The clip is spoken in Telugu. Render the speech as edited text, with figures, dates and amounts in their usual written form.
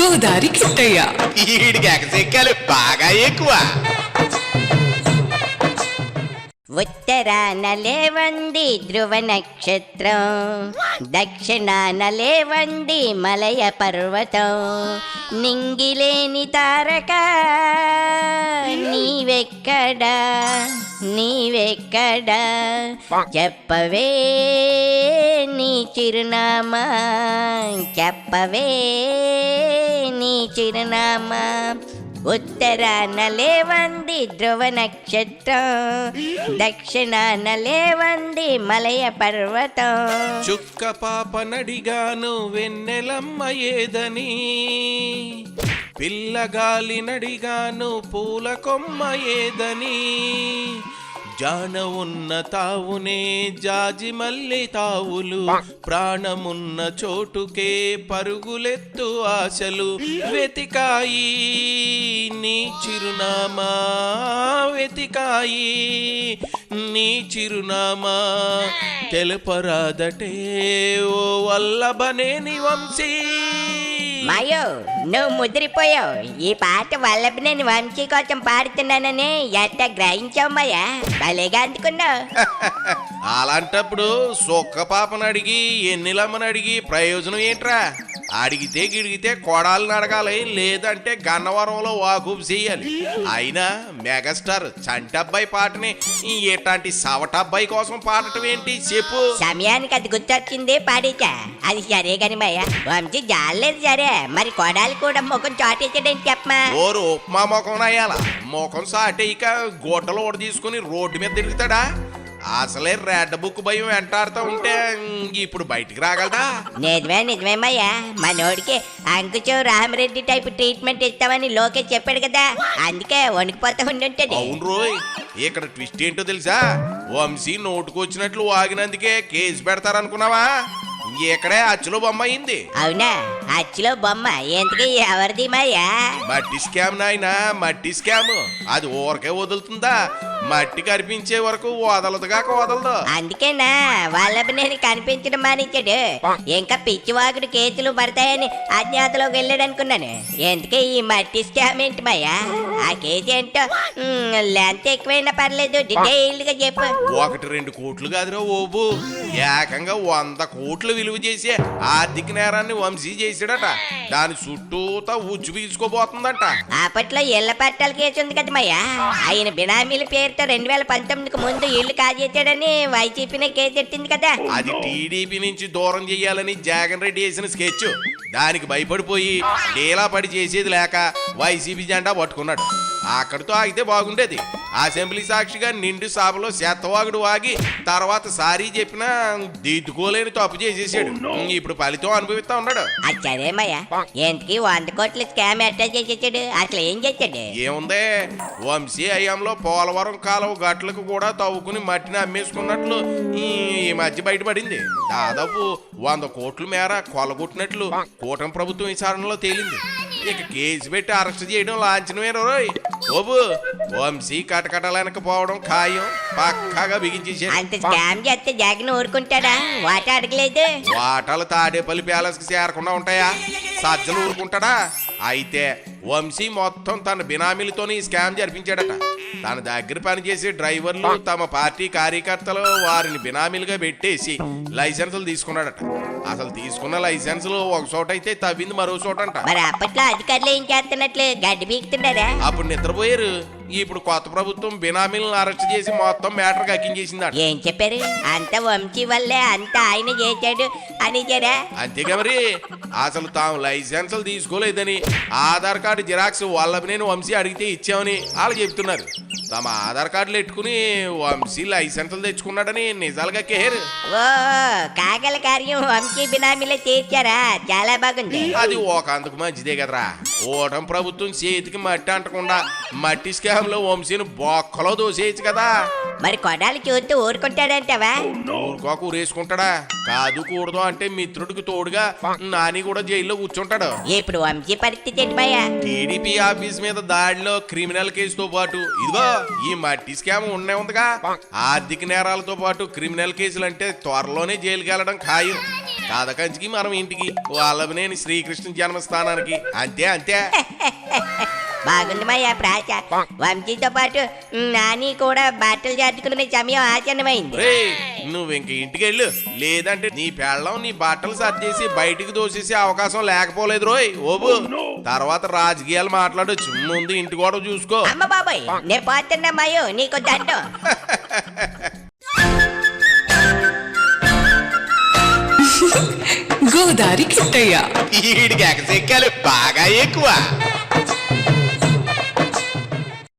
గోదారి కిట్టయ్య. ఈడికి ఎగసెక్కాలు బాగా ఎక్కువ. ఉత్తరాన లేవండి ధ్రువ నక్షత్రం, దక్షిణాన లేవండి మలయ పర్వతం, నింగిలేని తారక నీవెక్కడా నీవెక్కడా, చెప్పవే నీ చిరునామా, చెప్పవే నీ చిరునామా. ఉత్తరాన లేవండి ధ్రువ నక్షత్రం, దక్షిణాన లేవండి మలయ పర్వతం. చుక్క పాప నడిగాను వెన్నెలమ్మ ఏదని, పిల్లగాలి నడిగాను పూల కొమ్మ ఏదని, జాన ఉన్న తావునే జాజి మల్లె తావులు, ప్రాణమున్న చోటుకే పరుగులెత్తు ఆశలు, వెతికాయి నీ చిరునామా, వెతికాయి నీ చిరునామా, తెలుపరాదటే ఓ వల్లభనేని వంశీ. మాయో నువ్వు ముదిరిపోయావు. ఈ పాట వల్లభనేని వంశీ కోసం పాడుతున్నానని ఎట్ట గ్రహించావు మాయా, భలేగా అందుకున్నావు. అలాంటప్పుడు సొక్క పాపను అడిగి ఎన్నిలమ్మని అడిగి ప్రయోజనం ఏంట్రా? అడిగితే గిడిగితే కొడాలని అడగాలి, లేదంటే గన్నవరంలో వాకూపు చెయ్యాలి. అయినా మెగాస్టార్ చంటబ్బాయి పాటని ఎట్లాంటి సవటబ్బాయి కోసం పాడటం ఏంటి చెప్పు. సమయానికి అది గుర్తొచ్చింది పాడేచా, అది సరే కాని మాయా వంశీ జాలేదు సరే, మరి కొడాలి కూడా ముఖం చాటేసాడని చెప్పమా. ఓరు ఉప్మా ముఖం అయ్యాల, ముఖం సాటేయక గోటలు ఓడ తీసుకుని రోడ్డు మీద తిరుగుతాడా? అసలే రెడ్ బుక్ భయం వెంటాడుతూ ఉంటే ఇప్పుడు బయటికి రాగలదా? నిజమే మాయా, మనోడికి అంకుచో రామరెడ్డి టైప్ ట్రీట్మెంట్ ఇస్తామని లోకేష్ చెప్పాడు కదా, అందుకే వణికిపోతా ఉండుంటది. అవును రోయ్, ఇక్కడ ట్విస్ట్ ఏంటో తెలుసా? వంశీ నోటుకొచ్చినట్లు వాగినందుకే కేసు పెడతారనుకున్నావా? ఇక్కడే అచ్చులో బొమ్మ అయింది. అవునా, అచ్చులో బొమ్మ ఎందుకు ఎవరిది మాయా? మట్టి స్కామ్ నాయనా, మట్టి స్కామ్. అది ఊరకే వదులుతుందా? మట్టి కనిపించే వరకు వదలదుగాక వదలదు. అందుకేనా వల్లభనేని కనిపించడం మానించాడు. ఇంకా పిచ్చివాగుడు కేసులు పడతాయని అజ్ఞాతలోకి వెళ్ళాడు అనుకున్నాను. ఎందుకే ఈ మట్టి స్కామ్ ఏంటి మాయా? ఆ కేసు ఏంటో లెంత్ ఎక్కువైనా పర్లేదు, డీటెయిల్ గా చెప్పు. 1-2 కోట్లు కాదురా ఓబు, ఏకంగా 100 కోట్లు విలువ చేసే ఆర్థిక నేరాన్ని వంశీ చేసాడట. దాని చుట్టూతా ఉచ్చు పీల్చుకోబోతుందంట. అప్పట్లో ఇళ్ల పట్టాల కేసు ఉంది కదా మాయా, ఆయన బినామీల పేరుతో 2019కు ముందు ఇల్లు కాజేసాడని వైసీపీనే కేసు ఎట్టింది కదా. అది టీడీపీ నుంచి దూరం చేయాలని జగన్ రెడ్డి వేసిన స్కెచ్. దానికి భయపడిపోయి డేలా పడి చేసేది లేక వైసీపీ జెండా పట్టుకున్నాడు. అక్కడితో ఆగితే బాగుండేది. అసెంబ్లీ సాక్షిగా నిండు సభలో శతవాగుడు వాగి తర్వాత సారీ చెప్పినా దిద్దుకోలేని తప్పు చేసేసాడు. ఇప్పుడు ఫలితం అనుభవిస్తా ఉన్నాడు. సరేమయ్యా, ఎందుకు 100 కోట్ల స్కామ్ ఎట్లా చేసేసాడు? అసలు ఏం చేశాడు? ఏముంది, వంశీ హయాంలో పోలవరం కాలువ గట్లకు కూడా తవ్వుకుని మట్టిని అమ్మేసుకున్నట్లు ఈ మధ్య బయటపడింది. దాదాపు 100 కోట్ల మేర కొలగొట్టినట్లు కూటమి ప్రభుత్వం విచారణలో తేలింది. ఇక కేసు పెట్టి అరెస్ట్ చేయడం లాంఛనమే రోయ్. ఓబు, వంశీ కటకటలనకపోవడం ఖాయం, పక్కాగా బిగించేసాడు. అంత స్కామ్ చేస్తే జగన్ ఊరుకుంటాడా? వాటా అడగలేదు. వాటాలు తాడేపల్లి ప్యాలెస్ కి చేరకుండా ఉంటాయా? సజ్జలు ఊరుకుంటాడా? అయితే వంశీ మొత్తం తన బినామీలతోనే ఈ స్కామ్ జరిపించాడట. తన దగ్గర పనిచేసే డ్రైవర్లు తమ పార్టీ కార్యకర్తలు వారిని బినామీలుగా పెట్టేసి లైసెన్సులు తీసుకున్నాడట. అసలు తీసుకున్న లైసెన్సులు ఒక చోట అయితే తవ్వింది మరో చోట అంట. మరి అప్పట్లో అధికారులు ఏం చేస్తున్నట్లు గడ్డి బీకుతున్నారా? అప్పుడు నిద్రపోయారు. ఇప్పుడు కొత్త ప్రభుత్వం బినామీలను అరెస్ట్ చేసి మొత్తం మ్యాటర్ కక్కించేసిందట. ఏం చెప్పారు? అంత వంశీ వల్లే అంత ఆయన చేశాడు అని జరా. అంతేగా మరి, అసలు తాము లైసెన్సులు తీసుకోలేదని ఆధార్ కార్డు జిరాక్స్ వల్లభనేని వంశీ అడిగితే ఇచ్చామని వాళ్ళు చెప్తున్నారు. తమ ఆధార్ కార్డులు పెట్టుకుని వంశీ లైసెన్సులు తెచ్చుకున్నాడని నిజాలుగా కేర్. ఓ కాగల కార్యం వంశీ బినామీలో చేర్చారా? చాలా బాగుంది. అది ఒక అందుకు మంచిదే కదరా. ఓటమి ప్రభుత్వం చేతికి మట్టి అంటకుండా మట్టి స్కామ్ లో వంశీని బొక్కలో దోసేయచ్చు కదా. మరి కొడాలి చూస్తూ ఊరుకుంటాడంటావా? ఊరుకోక ఊరేసుకుంటాడా? కాదు కూడదు అంటే మిత్రుడికి తోడుగా నాని కూడా జైల్లో కూర్చుంటాడు. ఇప్పుడు వంశీ పరిస్థితి ఏంటి భయ్యా? టీడీపీ ఆఫీస్ మీద దాడిలో క్రిమినల్ కేసుతో పాటు ఇదిగో ఈ మట్టి స్కామ్ ఉండే ఉందిగా, ఆర్థిక నేరాలతో పాటు క్రిమినల్ కేసులు అంటే త్వరలోనే జైలుకి వెళ్ళడం ఖాయం. కాదకంచికి మనం ఇంటికి వల్లభనేని శ్రీకృష్ణ జన్మస్థానానికి అంతే అంతే. బాగుంది మాయా ప్రాచ. వంశీతో పాటు నాని కూడా బట్టలు చదువుకునే సమయం ఆసన్నమైంది. రేయ్, నువ్వు ఇంక ఇంటికి వెళ్ళు, లేదంటే నీ పెళ్ళం నీ బట్టలు సర్దేసి బయటికి దోసేసే అవకాశం లేకపోలేదు రోయ్. ఓబు తర్వాత రాజకీయాలు మాట్లాడొచ్చు, ముందు ఇంటి కూడా చూసుకో. అమ్మ బాబాయ్ నేను పోతున్నా మాయో, నీకు దండం. గోదారి కిట్టయ్య. ఈడికి ఎగసెక్కాలి బాగా ఎక్కువ.